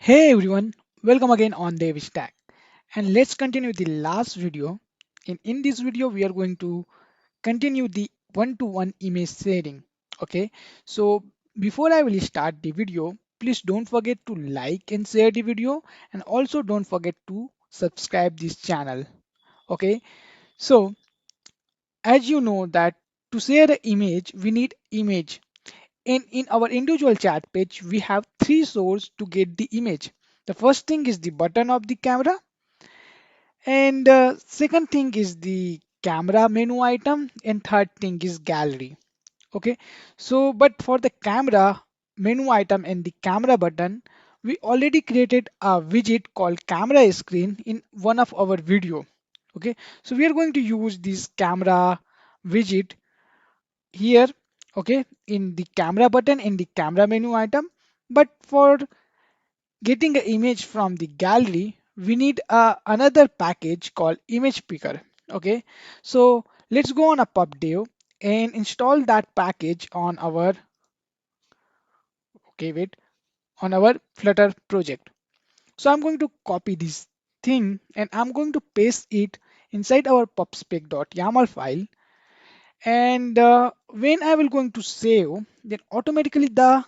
Hey everyone, welcome again on Davis Tech. And let's continue the last video. In this video, we are going to continue the one-to-one image sharing. Okay, so before I will start the video, please don't forget to like and share the video, and also don't forget to subscribe this channel. Okay, so as you know that to share the image, we need image. In our individual chat page, we have three sources to get the image. The first thing is the button of the camera, and second thing is the camera menu item, and third thing is gallery. Okay, so but for the camera menu item and the camera button, we already created a widget called camera screen in one of our video. Okay, so we are going to use this camera widget here, okay, in the camera button in the camera menu item. But for getting an image from the gallery, we need another package called image picker. Okay, so let's go on a pubdev and install that package on our, okay, wait, on our Flutter project. So I'm going to copy this thing and I'm going to paste it inside our pubspec.yaml file. And when I will going to save, then automatically the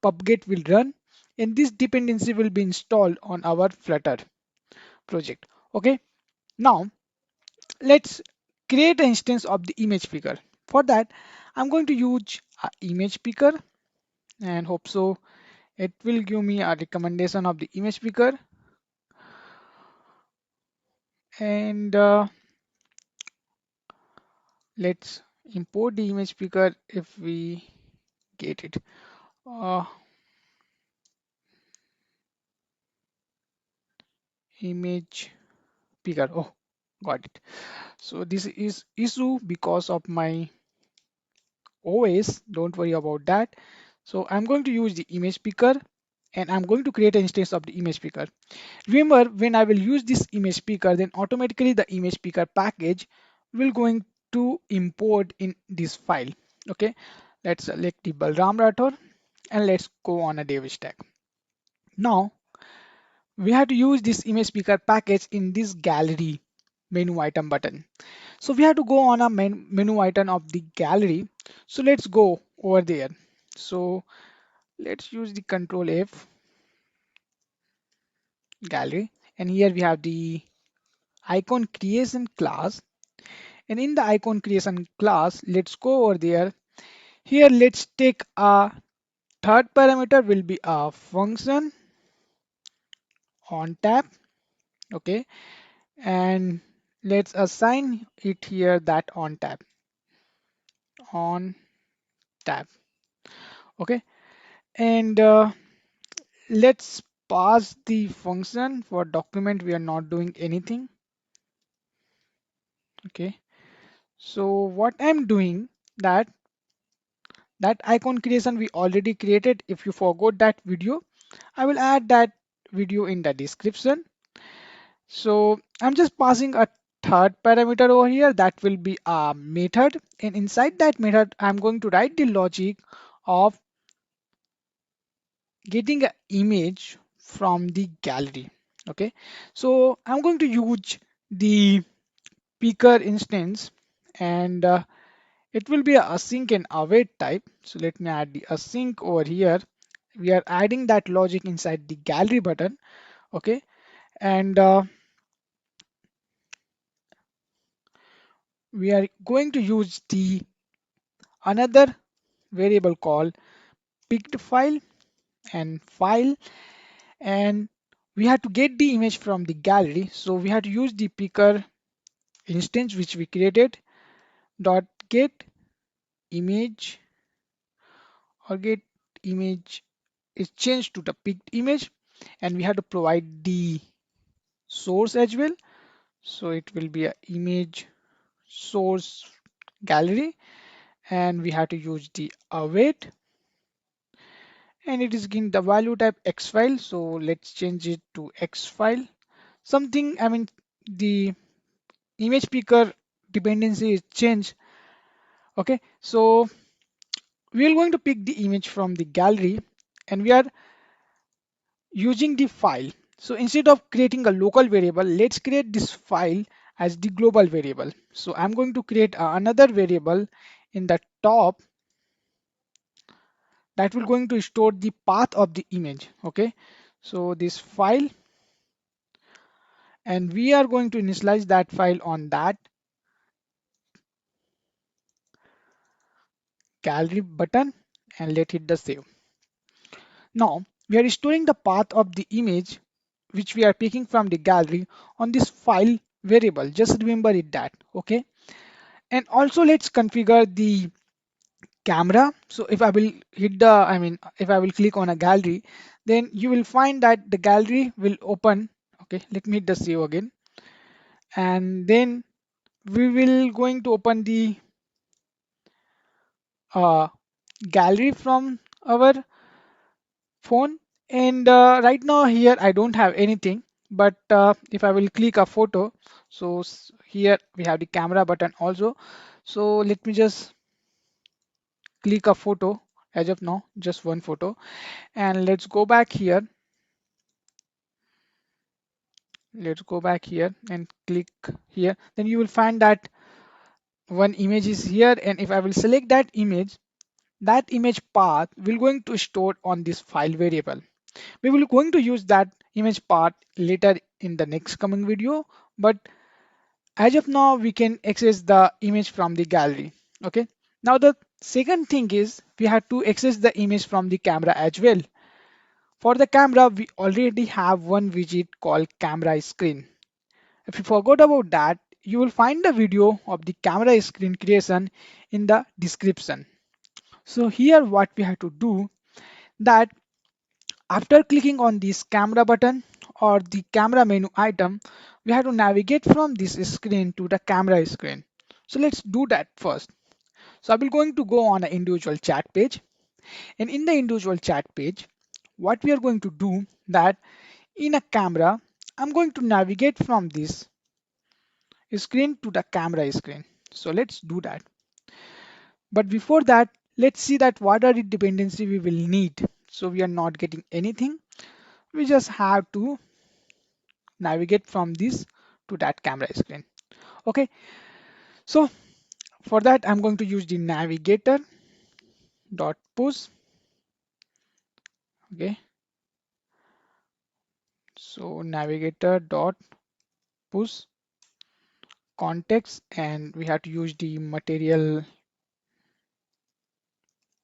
pubget will run and this dependency will be installed on our Flutter project. Okay, now let's create an instance of the image picker. For that, I'm going to use a image picker and hope so it will give me a recommendation of the image picker. And let's import the image picker if we get it. Uh, Image picker. Oh, got it. So this is issue because of my OS. Don't worry about that. So I'm going to use the image picker and I'm going to create an instance of the image picker. Remember, when I will use this image picker, then automatically the image picker package will going to import in this file. Okay, let's select the Balram Rathore and let's go on a Dev stack. Now we have to use this image picker package in this gallery menu item button. So we have to go on a menu item of the gallery. So let's go over there. So let's use the control F gallery, and here we have the icon creation class. And in the icon creation class, let's go over there. Here let's take a third parameter will be a function on tab. Okay, and let's assign it here that on tab. Okay, and let's pass the function. For document we are not doing anything. Okay, so what I'm doing, that icon creation we already created. If you forgot that video, I will add that video in the description. So I'm just passing a third parameter over here that will be a method, and inside that method I'm going to write the logic of getting an image from the gallery. Okay, so I'm going to use the picker instance, and it will be a async and await type. So let me add the async over here. We are adding that logic inside the gallery button. Okay, and we are going to use the another variable called picked file and file, and we have to get the image from the gallery. So we have to use the picker instance which we created dot get image, or get image is changed to the picked image, and we have to provide the source as well. So it will be a image source gallery, and we have to use the await, and it is given the value type x file. So let's change it to x file. Something, I mean, the image picker dependency is changed. Okay, so we are going to pick the image from the gallery, and we are using the file. So instead of creating a local variable, let's create this file as the global variable. So I'm going to create another variable in the top that will going to store the path of the image. Okay, so this file, and we are going to initialize that file on that gallery button and let it the save. Now we are storing the path of the image which we are picking from the gallery on this file variable. Just remember it that. Okay, and also let's configure the camera. So if I will hit the, if I will click on a gallery, then you will find that the gallery will open. Okay, let me hit the save again, and then we will going to open the uh, gallery from our phone. And right now here I don't have anything, but if I will click a photo, so here we have the camera button also. So let me just click a photo. As of now, just one photo, and let's go back here. Let's go back here and click here. Then you will find that one image is here, and if I will select that image path will going to store on this file variable. We will going to use that image path later in the next coming video, but as of now we can access the image from the gallery. Okay, now the second thing is we have to access the image from the camera as well. For the camera, we already have one widget called camera screen. If you forgot about that, you will find the video of the camera screen creation in the description. So here what we have to do, that after clicking on this camera button or the camera menu item, we have to navigate from this screen to the camera screen. So let's do that first. So I will going to go on an individual chat page, and in the individual chat page, what we are going to do, that in a camera, I'm going to navigate from this screen to the camera screen. So let's do that. But before that, let's see that what are the dependency we will need. So we are not getting anything. We just have to navigate from this to that camera screen. Okay. So for that, I'm going to use the navigator dot push. Okay. So navigator dot push context, and we have to use the material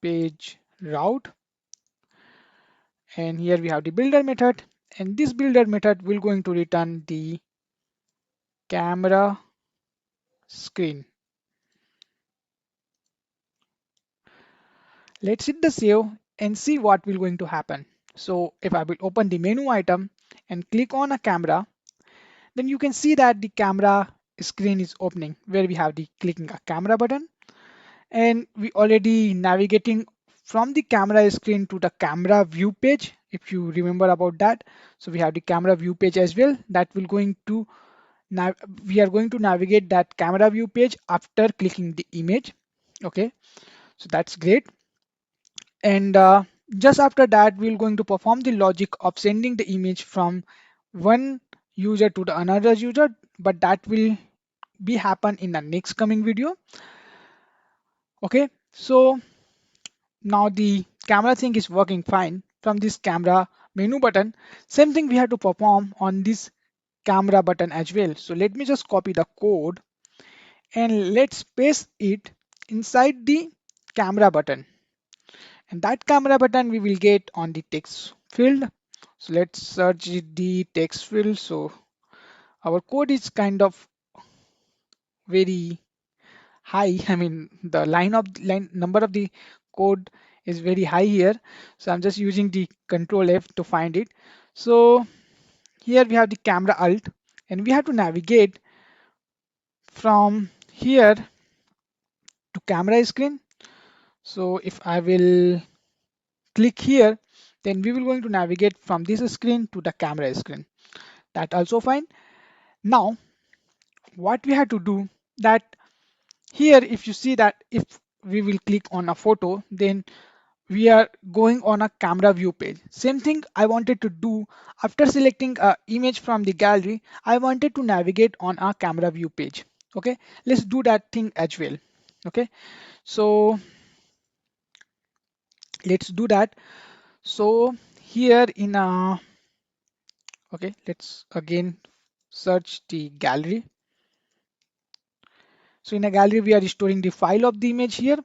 page route. And here we have the builder method, and this builder method will going to return the camera screen. Let's hit the save and see what will going to happen. So if I will open the menu item and click on a camera, then you can see that the camera screen is opening, where we have the clicking a camera button, and we already navigating from the camera screen to the camera view page, if you remember about that. So we have the camera view page as well, that will going to we are going to navigate that camera view page after clicking the image. Okay, so that's great. And just after that, we're going to perform the logic of sending the image from one user to the another user, but that will be happen in the next coming video. Okay, so now the camera thing is working fine from this camera menu button. Same thing we have to perform on this camera button as well. So let me just copy the code and let's paste it inside the camera button. And that camera button we will get on the text field. So let's search the text field. So our code is kind of very high. I mean, the line number of the code is very high here. So I'm just using the control F to find it. So here we have the camera alt, and we have to navigate from here to camera screen. So if I will click here, then we will going to navigate from this screen to the camera screen. That also fine. Now what we have to do, that here if you see that if we will click on a photo, then we are going on a camera view page. Same thing I wanted to do after selecting a image from the gallery. I wanted to navigate on a camera view page. Okay, let's do that thing as well. Okay, so let's do that. So here in a, okay, let's again search the gallery. So in a gallery, we are storing the file of the image here.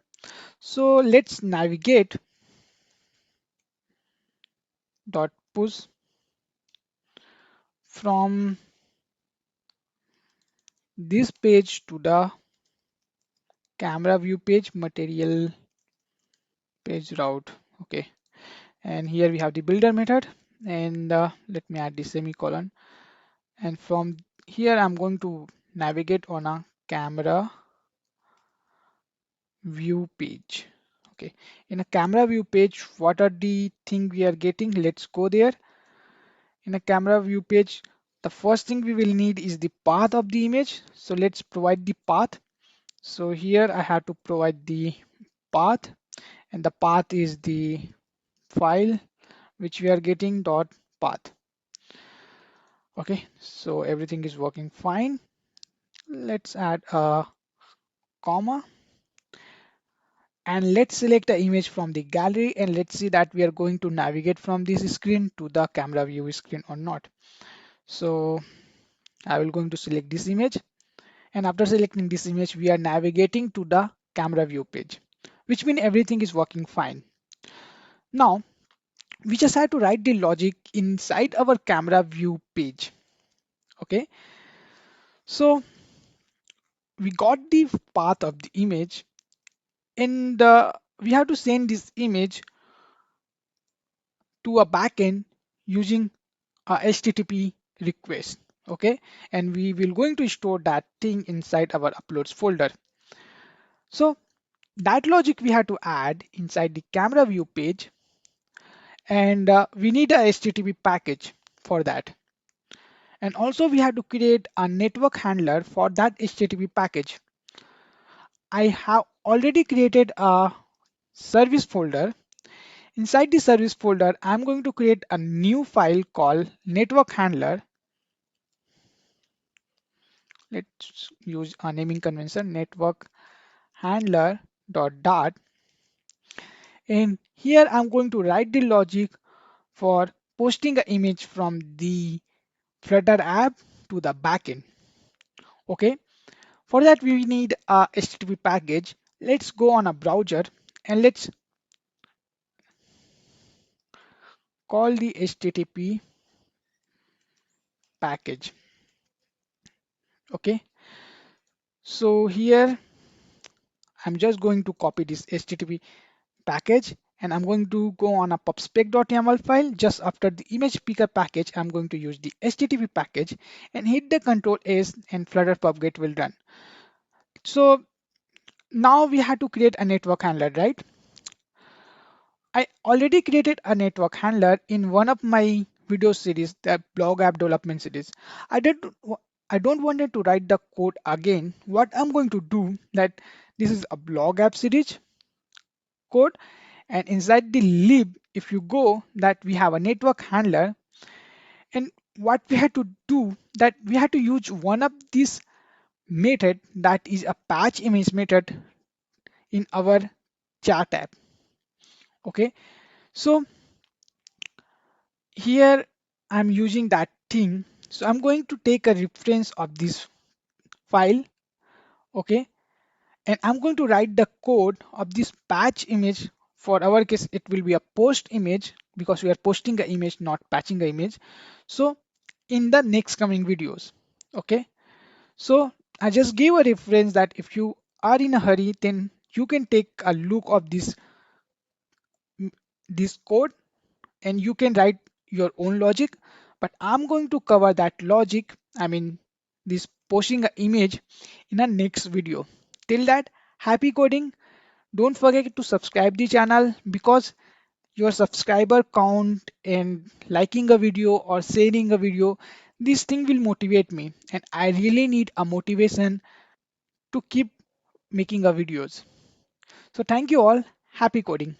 So let's navigate dot push from this page to the camera view page, material page route. Okay, and here we have the builder method, and let me add the semicolon, and from here I'm going to navigate on a camera view page. Okay, in a camera view page, what are the thing we are getting? Let's go there. In a camera view page, the first thing we will need is the path of the image. So let's provide the path. So here I have to provide the path, and the path is the file which we are getting dot path. Okay, so everything is working fine. Let's add a comma, and let's select the image from the gallery, and let's see that we are going to navigate from this screen to the camera view screen or not. So I will going to select this image, and after selecting this image we are navigating to the camera view page, which means everything is working fine. Now we just have to write the logic inside our camera view page. Okay, so we got the path of the image, and we have to send this image to a backend using a HTTP request. Okay, and we will going to store that thing inside our uploads folder. So that logic we have to add inside the camera view page, and we need a HTTP package for that. And also we have to create a network handler for that HTTP package. I have already created a service folder. Inside the service folder, I'm going to create a new file called network handler. Let's use a naming convention, network handler dot. And here I'm going to write the logic for posting an image from the Flutter app to the backend. Okay, for that we need a HTTP package. Let's go on a browser and let's call the HTTP package. Okay, so here I'm just going to copy this HTTP package, and I'm going to go on a pubspec.yaml file. Just after the image picker package, I'm going to use the HTTP package and hit the Control S, and Flutter pubget will run. So now we have to create a network handler, right? I already created a network handler in one of my video series, the blog app development series. I did I don't wanted to write the code again. What I'm going to do that this is a blog app series code, and inside the lib, if you go that we have a network handler, and what we had to do that we had to use one of these method, that is a patch image method, in our chat app. Okay, so here I'm using that thing. So I'm going to take a reference of this file. Okay, and I'm going to write the code of this patch image. For our case it will be a post image because we are posting the image, not patching the image. So in the next coming videos. Okay, so I just gave a reference that if you are in a hurry, then you can take a look of this code, and you can write your own logic, but I'm going to cover that logic, I mean this posting an image, in a next video. Till that, happy coding. Don't forget to subscribe the channel, because your subscriber count and liking a video or sharing a video, this thing will motivate me, and I really need a motivation to keep making a videos. So thank you all. Happy coding.